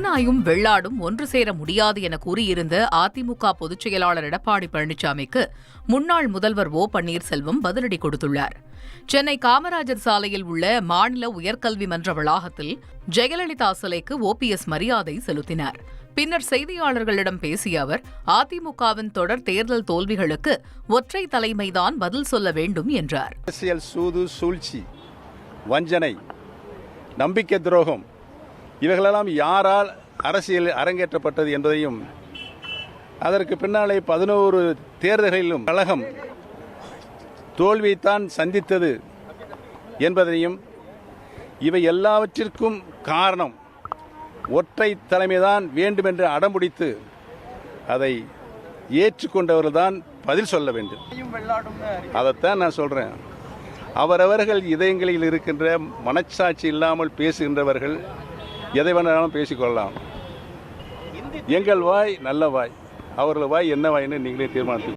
நாயும் வெள்ளாடும் ஒன்று சேர முடியாது என கூறியிருந்த அதிமுக பொதுச் செயலாளர் எடப்பாடி பழனிசாமிக்கு முன்னாள் முதல்வர் ஓ பன்னீர்செல்வம் பதிலடி கொடுத்துள்ளார். சென்னை காமராஜர் சாலையில் உள்ள மாநில உயர்கல்வி மன்ற வளாகத்தில் ஜெயலலிதா சிலைக்கு OPS மரியாதை செலுத்தினார். பின்னர் செய்தியாளர்களிடம் பேசிய அவர், அதிமுகவின் தொடர் தேர்தல் தோல்விகளுக்கு ஒற்றை தலைமைதான் பதில் சொல்ல வேண்டும் என்றார். அரசியல் சூது, சூழ்ச்சி, வஞ்சனை, நம்பிக்கை துரோகம் இவைகளெல்லாம் யாரால் அரசியல் அரங்கேற்றப்பட்டது என்பதையும், அதற்கு பின்னாலே 11 தேர்தல்களிலும் கழகம் தோல்வியைத்தான் சந்தித்தது என்பதையும், இவை எல்லாவற்றிற்கும் காரணம் ஒற்றை தலைமைதான் வேண்டுமென்று அடம்பிடித்து அதை ஏற்றுக்கொண்டவர்கள்தான் பதில் சொல்ல வேண்டும். அதைத்தான் நான் சொல்றேன். அவரவர்கள் இதயங்களில் இருக்கின்ற மனச்சாட்சி இல்லாமல் பேசுகின்றவர்கள் எதை வேணாலும் பேசிக்கொள்ளலாம். எங்கள் வாய் நல்ல வாய், அவர்கள் வாய் என்ன வாய்ன்னு நீங்களே தீர்மானித்து